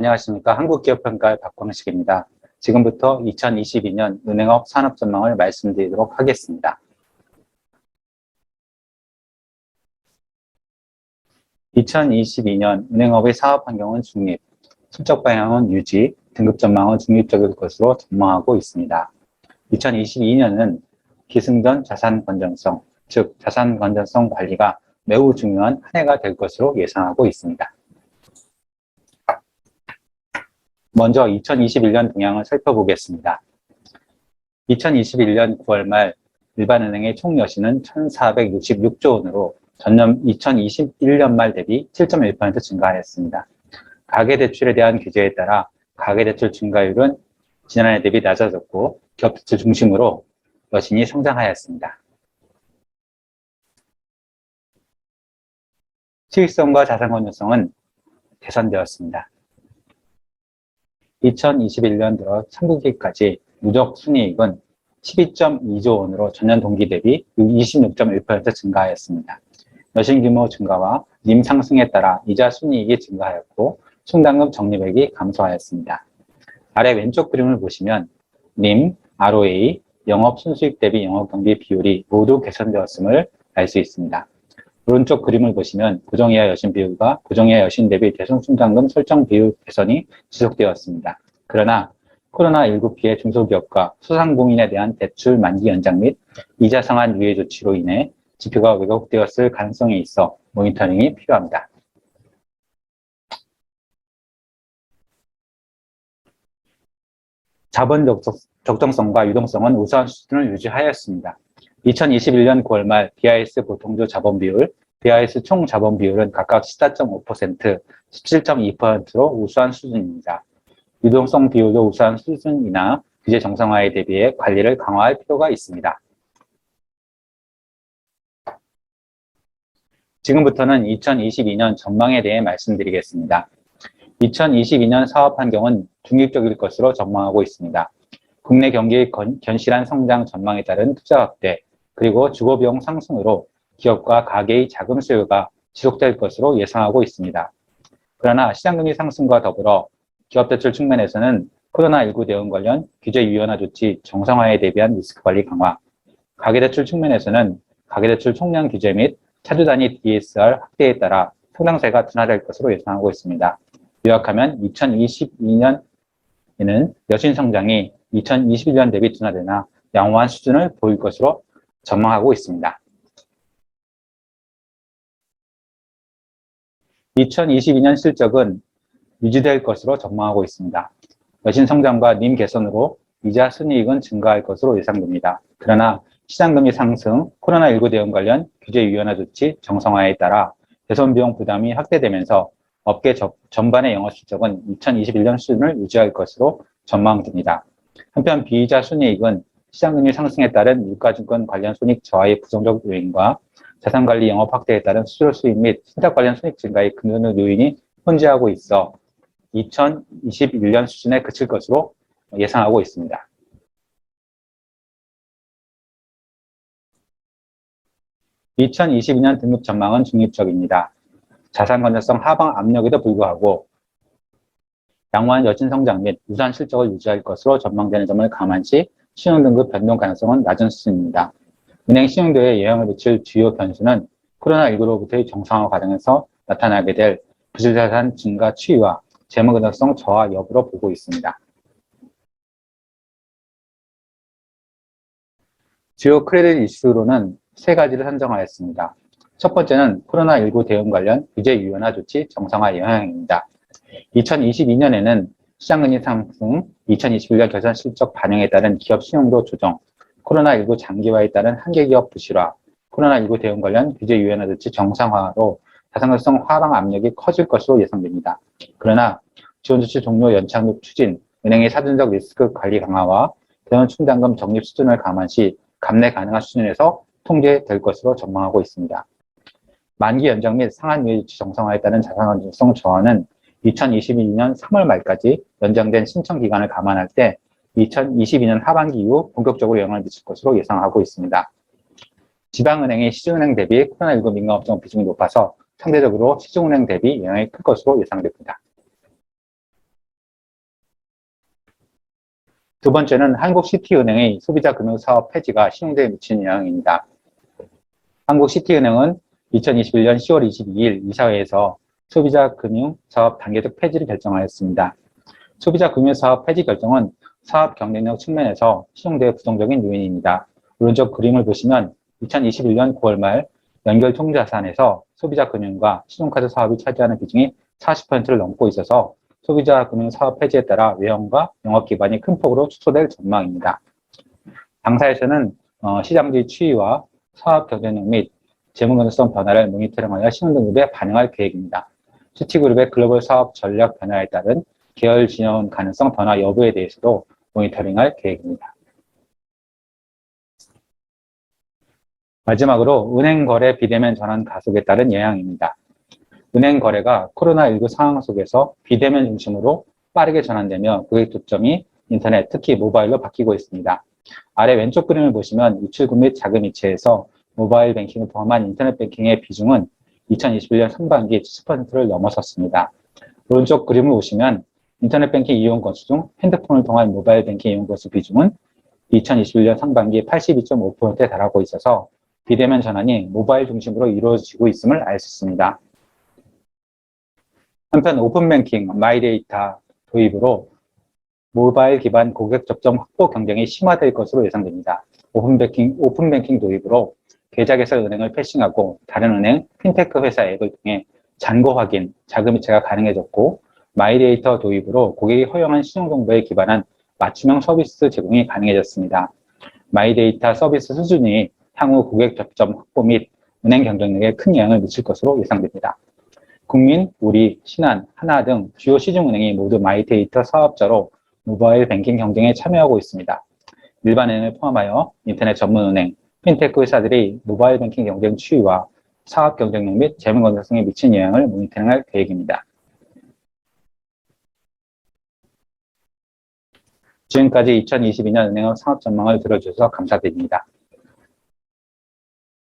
안녕하십니까. 한국기업평가의 박광식입니다. 지금부터 2022년 은행업 산업 전망을 말씀드리도록 하겠습니다. 2022년 은행업의 사업 환경은 중립, 실적 방향은 유지, 등급 전망은 중립적일 것으로 전망하고 있습니다. 2022년은 기승전 자산 건전성, 즉 자산 건전성 관리가 매우 중요한 한 해가 될 것으로 예상하고 있습니다. 먼저 2021년 동향을 살펴보겠습니다. 2021년 9월 말 일반은행의 총 여신은 1,466조 원으로 전년 2021년 말 대비 7.1% 증가하였습니다. 가계대출에 대한 규제에 따라 가계대출 증가율은 지난해 대비 낮아졌고 기업대출 중심으로 여신이 성장하였습니다. 수익성과 자산 건전성은 개선되었습니다. 2021년 들어 3분기까지 누적 순이익은 12.2조 원으로 전년 동기 대비 26.1% 증가하였습니다. 여신 규모 증가와 님 상승에 따라 이자 순이익이 증가하였고 충당금 적립액이 감소하였습니다. 아래 왼쪽 그림을 보시면 님, ROA, 영업 순수익 대비 영업 경비 비율이 모두 개선되었음을 알 수 있습니다. 오른쪽 그림을 보시면 고정이하 여신 비율과 고정이하 여신 대비 대손충당금 설정 비율 개선이 지속되었습니다. 그러나 코로나19 피해 중소기업과 소상공인에 대한 대출 만기 연장 및 이자 상한 유예 조치로 인해 지표가 왜곡되었을 가능성이 있어 모니터링이 필요합니다. 자본 적정성과 유동성은 우수한 수준을 유지하였습니다. 2021년 9월 말 BIS 보통조 자본 비율, BIS 총 자본 비율은 각각 14.5%, 17.2%로 우수한 수준입니다. 유동성 비율도 우수한 수준이나 규제 정상화에 대비해 관리를 강화할 필요가 있습니다. 지금부터는 2022년 전망에 대해 말씀드리겠습니다. 2022년 사업 환경은 중립적일 것으로 전망하고 있습니다. 국내 경기의 견실한 성장 전망에 따른 투자 확대, 그리고 주거비용 상승으로 기업과 가계의 자금 수요가 지속될 것으로 예상하고 있습니다. 그러나 시장금리 상승과 더불어 기업대출 측면에서는 코로나19 대응 관련 규제 유연화 조치 정상화에 대비한 리스크 관리 강화, 가계대출 측면에서는 가계대출 총량 규제 및 차주 단위 DSR 확대에 따라 상당세가 둔화될 것으로 예상하고 있습니다. 요약하면 2022년에는 여신 성장이 2021년 대비 둔화되나 양호한 수준을 보일 것으로 전망하고 있습니다. 2022년 실적은 유지될 것으로 전망하고 있습니다. 여신 성장과 님 개선으로 이자 순이익은 증가할 것으로 예상됩니다. 그러나 시장금리 상승, 코로나19 대응 관련 규제 유연화 조치 정상화에 따라 대손비용 부담이 확대되면서 업계 전반의 영업 실적은 2021년 수준을 유지할 것으로 전망됩니다. 한편 비이자 순이익은 시장금리 상승에 따른 유가증권 관련 손익 저하의 부정적 요인과 자산관리 영업 확대에 따른 수수료 수익 및 신탁 관련 손익 증가의 긍정적 요인이 혼재하고 있어 2021년 수준에 그칠 것으로 예상하고 있습니다. (2022년) 등급 전망은 중립적입니다. 자산 건전성 하방 압력에도 불구하고 양호한 여신 성장 및 우수한 실적을 유지할 것으로 전망되는 점을 감안시 신용등급 변동 가능성은 낮은 수준입니다. 은행 신용도에 영향을 미칠 주요 변수는 코로나19로부터의 정상화 과정에서 나타나게 될 부실자산 증가 추이와 재무 건전성 저하 여부로 보고 있습니다. 주요 크레딧 이슈로는 세 가지를 선정하였습니다. 첫 번째는 코로나19 대응 관련 규제 유연화 조치 정상화 영향입니다. 2022년에는 시장금리 상승, 2021년 결산 실적 반영에 따른 기업 신용도 조정, 코로나19 장기화에 따른 한계기업 부실화, 코로나19 대응 관련 규제 유연화 조치 정상화로 자산건전성 하방 압력이 커질 것으로 예상됩니다. 그러나 지원조치 종료 연착륙 추진, 은행의 사전적 리스크 관리 강화와 대원 충당금 적립 수준을 감안시 감내 가능한 수준에서 통제될 것으로 전망하고 있습니다. 만기 연장 및 상한 유예 조치 정상화에 따른 자산건전성 저하는 2022년 3월 말까지 연장된 신청 기간을 감안할 때 2022년 하반기 이후 본격적으로 영향을 미칠 것으로 예상하고 있습니다. 지방은행의 시중은행 대비 코로나19 민감업종 비중이 높아서 상대적으로 시중은행 대비 영향이 클 것으로 예상됩니다. 두 번째는 한국시티은행의 소비자금융사업 폐지가 신용대에 미치는 영향입니다. 한국시티은행은 2021년 10월 22일 이사회에서 소비자금융사업 단계적 폐지를 결정하였습니다. 소비자금융사업 폐지 결정은 사업 경쟁력 측면에서 신용대의 부정적인 요인입니다. 오른쪽 그림을 보시면 2021년 9월 말 연결 총자산에서 소비자금융과 신용카드 사업이 차지하는 비중이 40%를 넘고 있어서 소비자금융 사업 폐지에 따라 외형과 영업 기반이 큰 폭으로 축소될 전망입니다. 당사에서는 시장지 추이와 사업 경쟁력 및 재무 건전성 변화를 모니터링하여 신용등급에 반영할 계획입니다. 시티그룹의 글로벌 사업 전략 변화에 따른 계열 진영 가능성 변화 여부에 대해서도 모니터링할 계획입니다. 마지막으로 은행 거래 비대면 전환 가속에 따른 영향입니다. 은행 거래가 코로나19 상황 속에서 비대면 중심으로 빠르게 전환되며 고객 초점이 인터넷, 특히 모바일로 바뀌고 있습니다. 아래 왼쪽 그림을 보시면 입출금 및 자금 이체에서 모바일 뱅킹을 포함한 인터넷 뱅킹의 비중은 2021년 상반기 70%를 넘어섰습니다. 오른쪽 그림을 보시면 인터넷 뱅킹 이용 건수 중 핸드폰을 통한 모바일 뱅킹 이용 건수 비중은 2021년 상반기 82.5%에 달하고 있어서 비대면 전환이 모바일 중심으로 이루어지고 있음을 알 수 있습니다. 한편 오픈뱅킹, 마이데이터 도입으로 모바일 기반 고객 접점 확보 경쟁이 심화될 것으로 예상됩니다. 오픈뱅킹 도입으로 계좌 개설 은행을 패싱하고 다른 은행, 핀테크 회사 앱을 통해 잔고 확인, 자금 이체가 가능해졌고 마이데이터 도입으로 고객이 허용한 신용정보에 기반한 맞춤형 서비스 제공이 가능해졌습니다. 마이데이터 서비스 수준이 향후 고객 접점 확보 및 은행 경쟁력에 큰 영향을 미칠 것으로 예상됩니다. 국민, 우리, 신한, 하나 등 주요 시중은행이 모두 마이데이터 사업자로 모바일 뱅킹 경쟁에 참여하고 있습니다. 일반은행을 포함하여 인터넷 전문은행, 핀테크 회사들이 모바일 뱅킹 경쟁 추이와 사업 경쟁력 및 재무 건전성에 미친 영향을 모니터링할 계획입니다. 지금까지 2022년 은행업 상업 전망을 들어주셔서 감사드립니다.